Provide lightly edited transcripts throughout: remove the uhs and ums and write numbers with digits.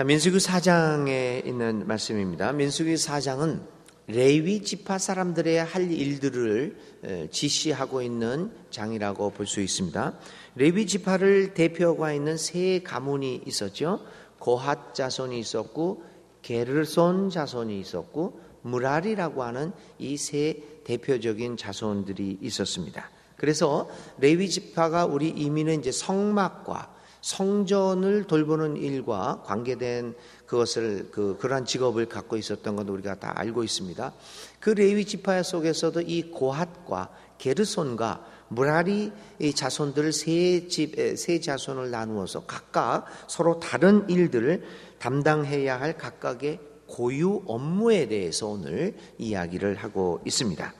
민수기 4장에 있는 말씀입니다. 민수기 4장은 레위 지파 사람들의 할 일들을 지시하고 있는 장이라고 볼 수 있습니다. 레위 지파를 대표하고 있는 세 가문이 있었죠. 고핫 자손이 있었고 게르손 자손이 있었고 무랄이라고 하는 이 세 대표적인 자손들이 있었습니다. 그래서 레위 지파가 우리 이미는 이제 성막과 성전을 돌보는 일과 관계된 그것을 그러한 직업을 갖고 있었던 건 우리가 다 알고 있습니다. 그 레위 지파 속에서도 이 고핫과 게르손과 무라리 자손들 세 자손을 나누어서 각각 서로 다른 일들을 담당해야 할 각각의 고유 업무에 대해서 오늘 이야기를 하고 있습니다.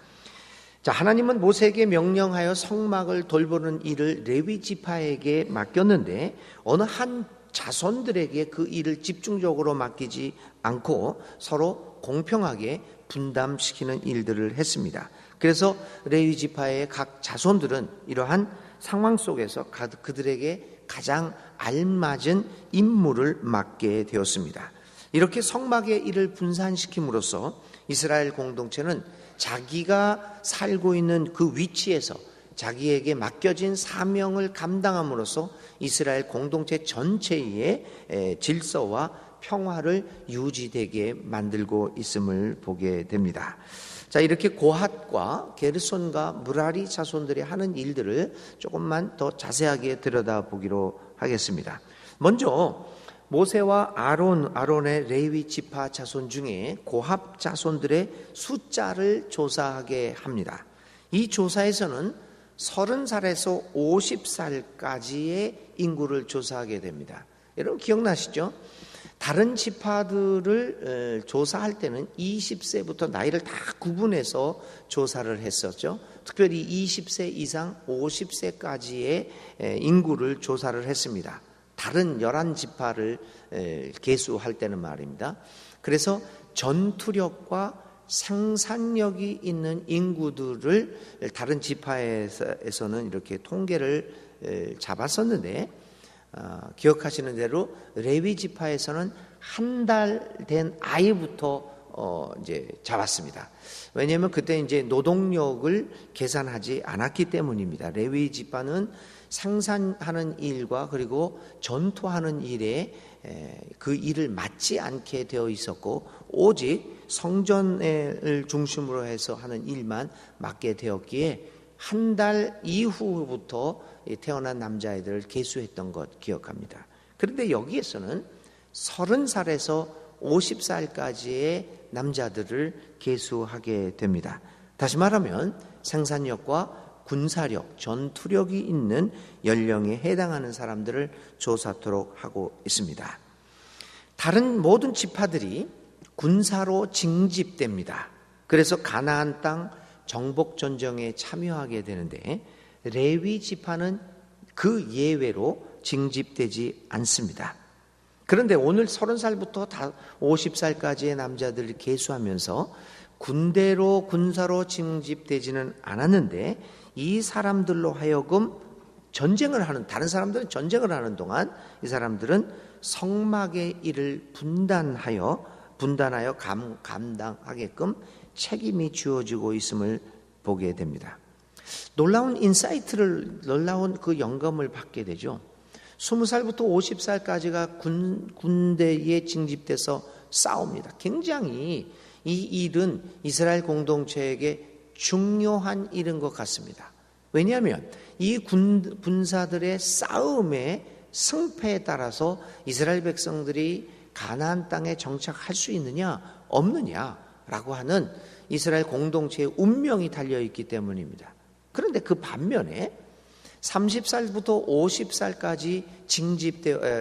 자, 하나님은 모세에게 명령하여 성막을 돌보는 일을 레위 지파에게 맡겼는데 어느 한 자손들에게 그 일을 집중적으로 맡기지 않고 서로 공평하게 분담시키는 일들을 했습니다. 그래서 레위 지파의 각 자손들은 이러한 상황 속에서 그들에게 가장 알맞은 임무를 맡게 되었습니다. 이렇게 성막의 일을 분산시킴으로써 이스라엘 공동체는 자기가 살고 있는 그 위치에서 자기에게 맡겨진 사명을 감당함으로써 이스라엘 공동체 전체의 질서와 평화를 유지되게 만들고 있음을 보게 됩니다. 자, 이렇게 고핫과 게르손과 무라리 자손들이 하는 일들을 조금만 더 자세하게 들여다보기로 하겠습니다. 먼저 모세와 아론의 레위 지파 자손 중에 고핫 자손들의 숫자를 조사하게 합니다. 이 조사에서는 30살에서 50살까지의 인구를 조사하게 됩니다. 여러분 기억나시죠? 다른 지파들을 조사할 때는 20세부터 나이를 다 구분해서 조사를 했었죠. 특별히 20세 이상 50세까지의 인구를 조사를 했습니다. 다른 11지파를 계수할 때는 말입니다. 그래서 전투력과 생산력이 있는 인구들을 다른 지파에서는 이렇게 통계를 잡았었는데 기억하시는 대로 레위 지파에서는 한 달 된 아이부터 이제 잡았습니다. 왜냐하면 그때 이제 노동력을 계산하지 않았기 때문입니다. 레위 지파는 생산하는 일과 그리고 전투하는 일에 그 일을 맡지 않게 되어 있었고 오직 성전을 중심으로 해서 하는 일만 맡게 되었기에 한 달 이후부터 태어난 남자아이들을 계수했던 것 기억합니다. 그런데 여기에서는 30살에서 50살까지의 남자들을 계수하게 됩니다. 다시 말하면 생산력과 군사력, 전투력이 있는 연령에 해당하는 사람들을 조사토록 하고 있습니다. 다른 모든 지파들이 군사로 징집됩니다. 그래서 가나안 땅 정복 전쟁에 참여하게 되는데 레위 지파는 그 예외로 징집되지 않습니다. 그런데 오늘 30살부터 50살까지의 남자들을 계수하면서 군사로 징집되지는 않았는데 이 사람들로 하여금 다른 사람들은 전쟁을 하는 동안 이 사람들은 성막의 일을 분단하여 감당하게끔 책임이 주어지고 있음을 보게 됩니다. 놀라운 그 영감을 받게 되죠. 20살부터 50살까지가 군대에 징집돼서 싸웁니다. 굉장히 이 일은 이스라엘 공동체에게 중요한 일인 것 같습니다. 왜냐하면 이 군사들의 싸움의 승패에 따라서 이스라엘 백성들이 가나안 땅에 정착할 수 있느냐 없느냐라고 하는 이스라엘 공동체의 운명이 달려있기 때문입니다. 그런데 그 반면에 30살부터 50살까지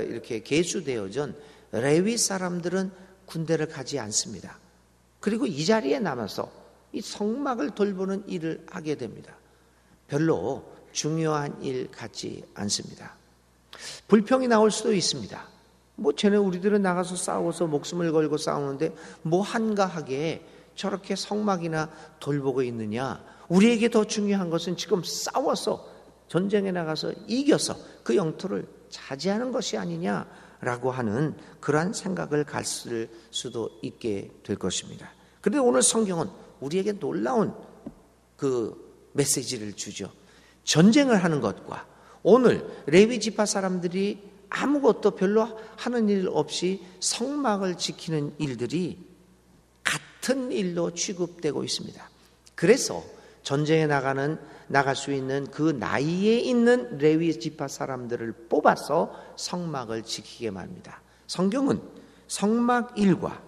이렇게 계수되어진 레위 사람들은 군대를 가지 않습니다. 그리고 이 자리에 남아서 이 성막을 돌보는 일을 하게 됩니다. 별로 중요한 일 같지 않습니다. 불평이 나올 수도 있습니다. 쟤네 우리들은 나가서 싸워서 목숨을 걸고 싸우는데 한가하게 저렇게 성막이나 돌보고 있느냐. 우리에게 더 중요한 것은 지금 싸워서 전쟁에 나가서 이겨서 그 영토를 차지하는 것이 아니냐라고 하는 그러한 생각을 갖을 수도 있게 될 것입니다. 그런데 오늘 성경은 우리에게 놀라운 그 메시지를 주죠. 전쟁을 하는 것과 오늘 레위 지파 사람들이 아무것도 별로 하는 일 없이 성막을 지키는 일들이 같은 일로 취급되고 있습니다. 그래서 전쟁에 나갈 수 있는 그 나이에 있는 레위 지파 사람들을 뽑아서 성막을 지키게 합니다. 성경은 성막 일과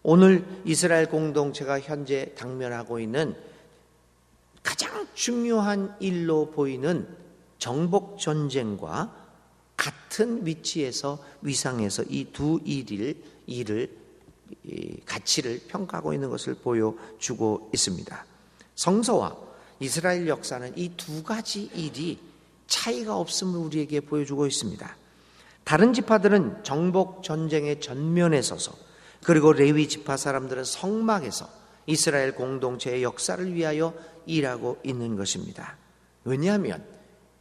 오늘 이스라엘 공동체가 현재 당면하고 있는 가장 중요한 일로 보이는 정복 전쟁과 같은 위치에서 위상에서 이 두 가치를 평가하고 있는 것을 보여주고 있습니다. 성서와 이스라엘 역사는 이 두 가지 일이 차이가 없음을 우리에게 보여주고 있습니다. 다른 지파들은 정복 전쟁의 전면에 서서 그리고 레위 지파 사람들은 성막에서 이스라엘 공동체의 역사를 위하여 일하고 있는 것입니다. 왜냐하면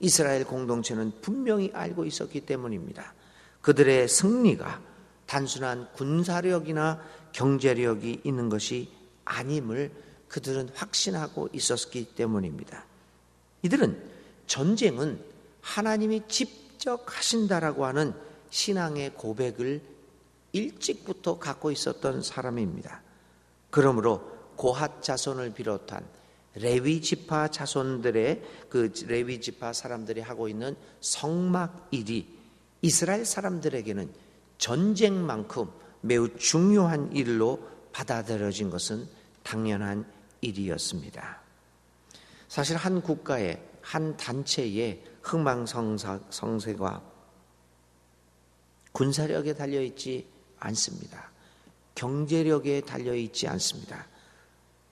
이스라엘 공동체는 분명히 알고 있었기 때문입니다. 그들의 승리가 단순한 군사력이나 경제력이 있는 것이 아님을 그들은 확신하고 있었기 때문입니다. 이들은 전쟁은 하나님이 직접 하신다라고 하는 신앙의 고백을 일찍부터 갖고 있었던 사람입니다. 그러므로 고핫 자손을 비롯한 레위 지파 자손들의 그 레위 지파 사람들이 하고 있는 성막 일이 이스라엘 사람들에게는 전쟁만큼 매우 중요한 일로 받아들여진 것은 당연한 일이었습니다. 사실 한 국가의 한 단체의 흥망성쇠가 군사력에 달려있지 않습니다. 경제력에 달려있지 않습니다.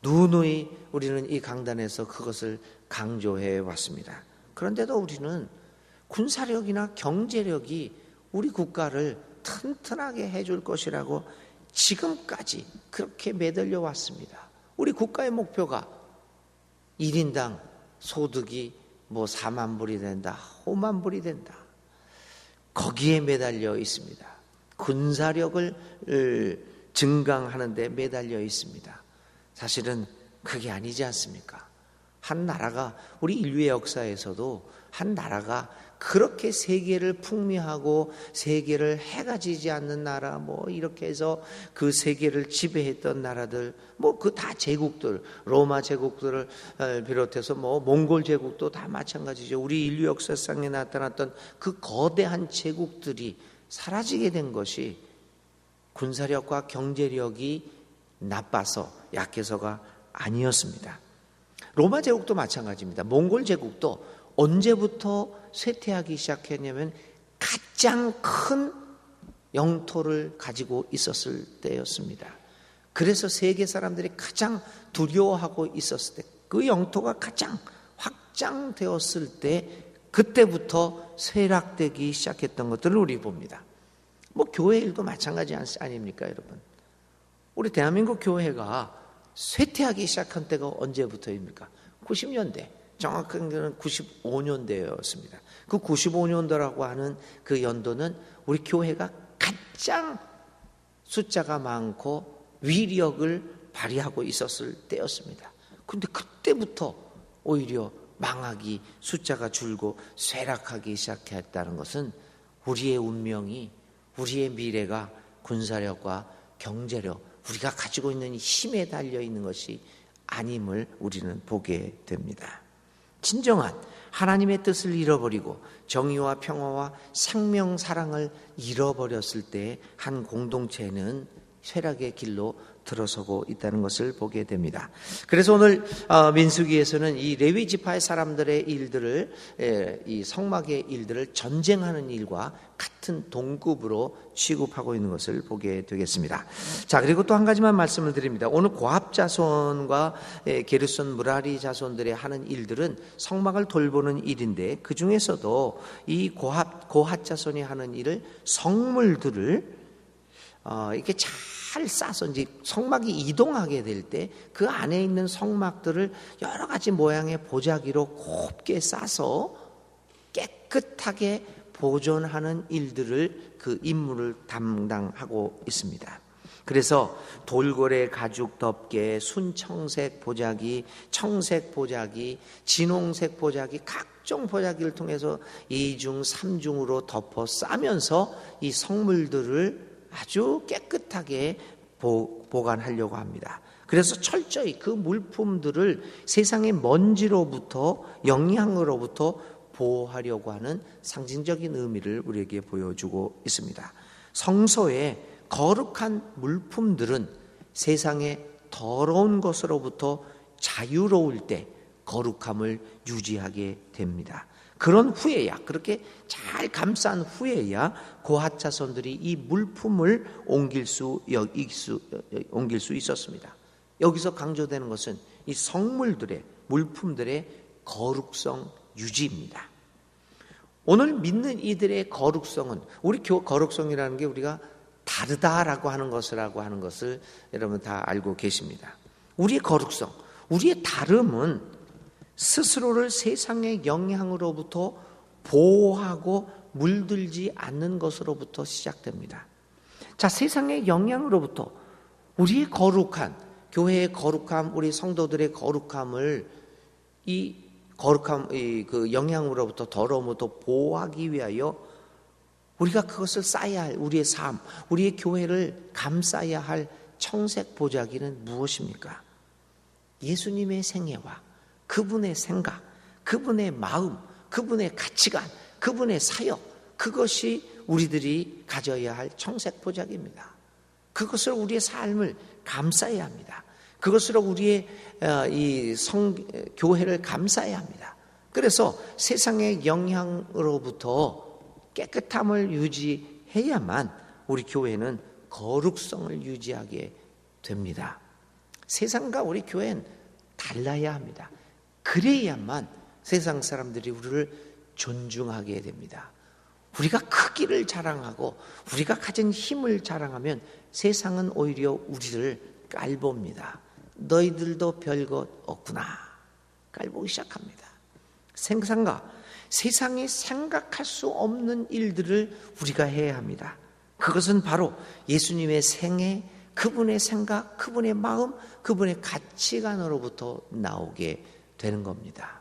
누누이 우리는 이 강단에서 그것을 강조해 왔습니다. 그런데도 우리는 군사력이나 경제력이 우리 국가를 튼튼하게 해줄 것이라고 지금까지 그렇게 매달려 왔습니다. 우리 국가의 목표가 1인당 소득이 4만 불이 된다, 5만 불이 된다. 거기에 매달려 있습니다. 군사력을 증강하는 데 매달려 있습니다. 사실은 그게 아니지 않습니까? 한 나라가 우리 인류의 역사에서도 한 나라가 그렇게 세계를 풍미하고 세계를 해가 지지 않는 나라 이렇게 해서 그 세계를 지배했던 나라들 그 다 제국들 로마 제국들을 비롯해서 몽골 제국도 다 마찬가지죠. 우리 인류 역사상에 나타났던 그 거대한 제국들이 사라지게 된 것이 군사력과 경제력이 나빠서 약해서가 아니었습니다. 로마 제국도 마찬가지입니다. 몽골 제국도 언제부터 쇠퇴하기 시작했냐면 가장 큰 영토를 가지고 있었을 때였습니다. 그래서 세계 사람들이 가장 두려워하고 있었을 때, 그 영토가 가장 확장되었을 때 그때부터 쇠락되기 시작했던 것들을 우리 봅니다. 교회 일도 마찬가지 아닙니까, 여러분? 우리 대한민국 교회가 쇠퇴하기 시작한 때가 언제부터입니까? 90년대, 정확하게는 95년대였습니다. 그 95년도라고 하는 그 연도는 우리 교회가 가장 숫자가 많고 위력을 발휘하고 있었을 때였습니다. 그런데 그때부터 오히려 망하기, 숫자가 줄고 쇠락하기 시작했다는 것은 우리의 운명이, 우리의 미래가 군사력과 경제력, 우리가 가지고 있는 힘에 달려있는 것이 아님을 우리는 보게 됩니다. 진정한 하나님의 뜻을 잃어버리고 정의와 평화와 생명, 사랑을 잃어버렸을 때 한 공동체는 쇠락의 길로 들어서고 있다는 것을 보게 됩니다. 그래서 오늘 민수기에서는 이 레위 지파의 사람들의 일들을, 이 성막의 일들을 전쟁하는 일과 같은 동급으로 취급하고 있는 것을 보게 되겠습니다. 자, 그리고 또 한 가지만 말씀을 드립니다. 오늘 고압 자손과 게르손 무라리 자손들의 하는 일들은 성막을 돌보는 일인데, 그 중에서도 이 고핫 자손이 하는 일을 성물들을 이렇게 잘 싸서 이제 성막이 이동하게 될 때 그 안에 있는 성막들을 여러 가지 모양의 보자기로 곱게 싸서 깨끗하게 보존하는 일들을 그 임무를 담당하고 있습니다. 그래서 돌고래 가죽 덮개, 순청색 보자기, 청색 보자기, 진홍색 보자기, 각종 보자기를 통해서 2중, 3중으로 덮어 싸면서 이 성물들을 아주 깨끗하게 보관하려고 합니다. 그래서 철저히 그 물품들을 세상의 먼지로부터, 영향으로부터 보호하려고 하는 상징적인 의미를 우리에게 보여주고 있습니다. 성소에 거룩한 물품들은 세상의 더러운 것으로부터 자유로울 때 거룩함을 유지하게 됩니다. 그런 후에야, 그렇게 잘 감싼 후에야 고핫 자손들이 이 물품을 옮길 수 있었습니다. 여기서 강조되는 것은 이 성물들의, 물품들의 거룩성 유지입니다. 오늘 믿는 이들의 거룩성은, 우리 거룩성이라는 게 우리가 다르다라고 하는 것을 여러분 다 알고 계십니다. 우리의 거룩성, 우리의 다름은 스스로를 세상의 영향으로부터 보호하고 물들지 않는 것으로부터 시작됩니다. 자, 세상의 영향으로부터 우리의 거룩한, 교회의 거룩함, 우리 성도들의 거룩함을 그 영향으로부터, 더러움으로부터 보호하기 위하여 우리가 그것을 쌓아야 할 우리의 삶, 우리의 교회를 감싸야 할 청색 보자기는 무엇입니까? 예수님의 생애와 그분의 생각, 그분의 마음, 그분의 가치관, 그분의 사역, 그것이 우리들이 가져야 할 청색 보자기입니다. 그것을 우리의 삶을 감싸야 합니다. 그것으로 우리의 교회를 감싸야 합니다. 그래서 세상의 영향으로부터 깨끗함을 유지해야만 우리 교회는 거룩성을 유지하게 됩니다. 세상과 우리 교회는 달라야 합니다. 그래야만 세상 사람들이 우리를 존중하게 됩니다. 우리가 크기를 자랑하고 우리가 가진 힘을 자랑하면 세상은 오히려 우리를 깔봅니다. 너희들도 별것 없구나, 깔보기 시작합니다. 세상이 생각할 수 없는 일들을 우리가 해야 합니다. 그것은 바로 예수님의 생애, 그분의 생각, 그분의 마음, 그분의 가치관으로부터 나오게 되는 겁니다.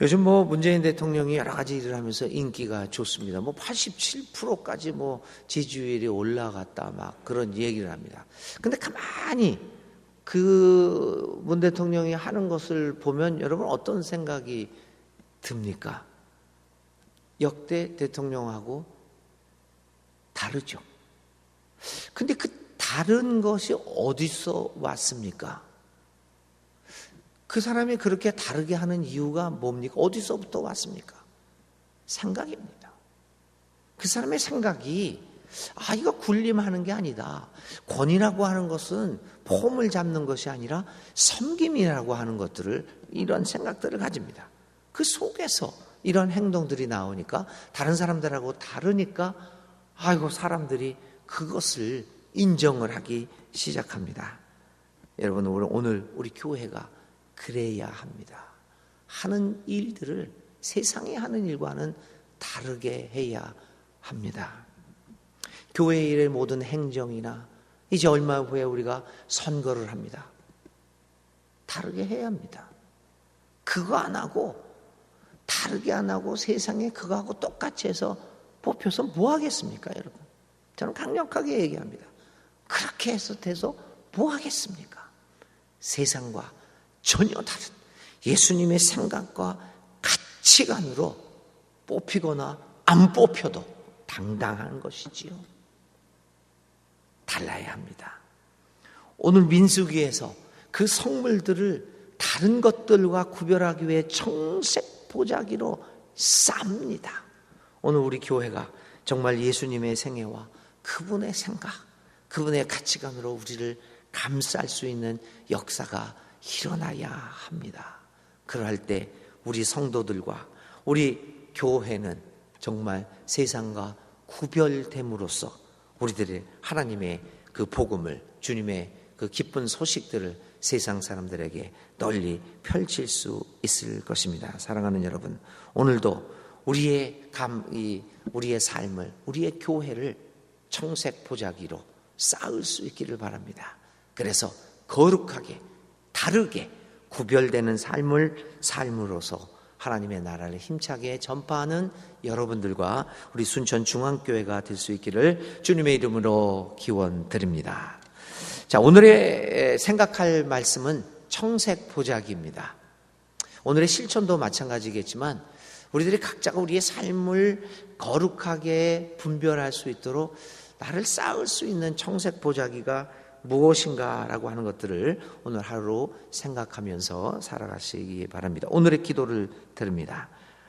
요즘 문재인 대통령이 여러 가지 일을 하면서 인기가 좋습니다. 87%까지 지지율이 올라갔다 그런 얘기를 합니다. 근데 가만히 그 문 대통령이 하는 것을 보면 여러분 어떤 생각이 듭니까? 역대 대통령하고 다르죠. 근데 그 다른 것이 어디서 왔습니까? 그 사람이 그렇게 다르게 하는 이유가 뭡니까? 어디서부터 왔습니까? 생각입니다. 그 사람의 생각이 이거 군림하는 게 아니다. 권위라고 하는 것은 폼을 잡는 것이 아니라 섬김이라고 하는 것들을, 이런 생각들을 가집니다. 그 속에서 이런 행동들이 나오니까 다른 사람들하고 다르니까 사람들이 그것을 인정을 하기 시작합니다. 여러분, 오늘 우리 교회가 그래야 합니다. 하는 일들을 세상이 하는 일과는 다르게 해야 합니다. 교회 일의 모든 행정이나 이제 얼마 후에 우리가 선거를 합니다. 다르게 해야 합니다. 그거 안 하고, 다르게 안 하고 세상에 그거하고 똑같이 해서 뽑혀서 뭐 하겠습니까, 여러분? 저는 강력하게 얘기합니다. 그렇게 해서 돼서 뭐 하겠습니까? 세상과 전혀 다른 예수님의 생각과 가치관으로 뽑히거나 안 뽑혀도 당당한 것이지요. 달라야 합니다. 오늘 민수기에서 그 성물들을 다른 것들과 구별하기 위해 청색 보자기로 쌉니다. 오늘 우리 교회가 정말 예수님의 생애와 그분의 생각, 그분의 가치관으로 우리를 감쌀 수 있는 역사가 일어나야 합니다. 그럴 때 우리 성도들과 우리 교회는 정말 세상과 구별됨으로써 우리들의 하나님의 그 복음을, 주님의 그 기쁜 소식들을 세상 사람들에게 널리 펼칠 수 있을 것입니다. 사랑하는 여러분, 오늘도 우리의 삶을, 우리의 교회를 청색 보자기로 쌓을 수 있기를 바랍니다. 그래서 거룩하게, 다르게 구별되는 삶으로서 하나님의 나라를 힘차게 전파하는 여러분들과 우리 순천중앙교회가 될 수 있기를 주님의 이름으로 기원드립니다. 자, 오늘의 생각할 말씀은 청색 보자기입니다. 오늘의 실천도 마찬가지겠지만 우리들이 각자가 우리의 삶을 거룩하게 분별할 수 있도록 나를 쌓을 수 있는 청색 보자기가 무엇인가라고 하는 것들을 오늘 하루 생각하면서 살아가시기 바랍니다. 오늘의 기도를 드립니다.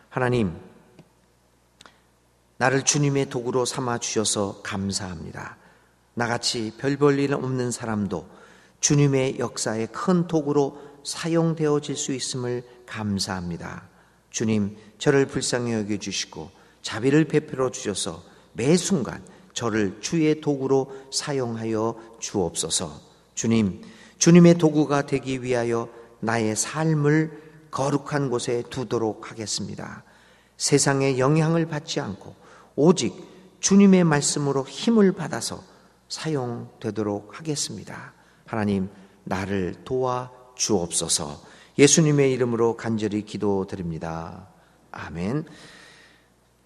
하나님, 나를 주님의 도구로 삼아 주셔서 감사합니다. 나같이 별 볼 일 없는 사람도 주님의 역사에 큰 도구로 사용되어질 수 있음을 감사합니다. 주님, 저를 불쌍히 여겨주시고 자비를 베풀어 주셔서 매 순간 저를 주의 도구로 사용하여 주옵소서. 주님, 주님의 도구가 되기 위하여 나의 삶을 거룩한 곳에 두도록 하겠습니다. 세상의 영향을 받지 않고 오직 주님의 말씀으로 힘을 받아서 사용되도록 하겠습니다. 하나님, 나를 도와 주옵소서. 예수님의 이름으로 간절히 기도드립니다. 아멘.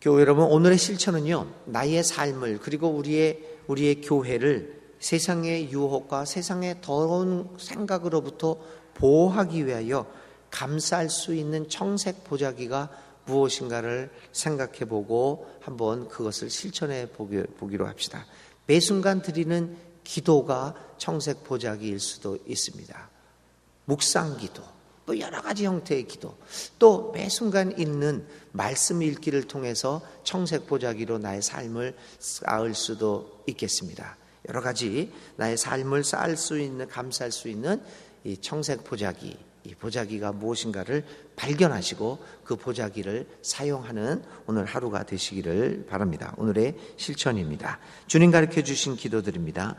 교회 여러분, 오늘의 실천은요, 나의 삶을 그리고 우리의 교회를 세상의 유혹과 세상의 더러운 생각으로부터 보호하기 위하여 감쌀 수 있는 청색 보자기가 무엇인가를 생각해보고 한번 그것을 실천해 보기로 합시다. 매 순간 드리는 기도가 청색 보자기일 수도 있습니다. 묵상 기도, 또 여러 가지 형태의 기도, 또 매 순간 읽는 말씀 읽기를 통해서 청색 보자기로 나의 삶을 쌓을 수도 있겠습니다. 여러 가지 나의 삶을 쌓을 수 있는, 감쌀 수 있는 이 청색 보자기, 이 보자기가 무엇인가를 발견하시고 그 보자기를 사용하는 오늘 하루가 되시기를 바랍니다. 오늘의 실천입니다. 주님 가르쳐 주신 기도드립니다.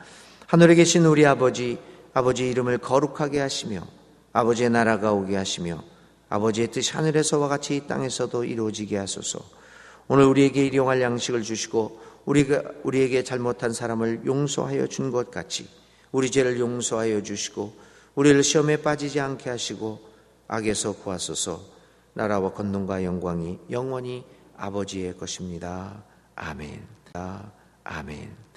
하늘에 계신 우리 아버지 이름을 거룩하게 하시며 아버지의 나라가 오게 하시며 아버지의 뜻이 하늘에서와 같이 이 땅에서도 이루어지게 하소서. 오늘 우리에게 일용할 양식을 주시고 우리에게 잘못한 사람을 용서하여 준 것 같이 우리 죄를 용서하여 주시고 우리를 시험에 빠지지 않게 하시고 악에서 구하소서. 나라와 권능과 영광이 영원히 아버지의 것입니다. 아멘. 아멘.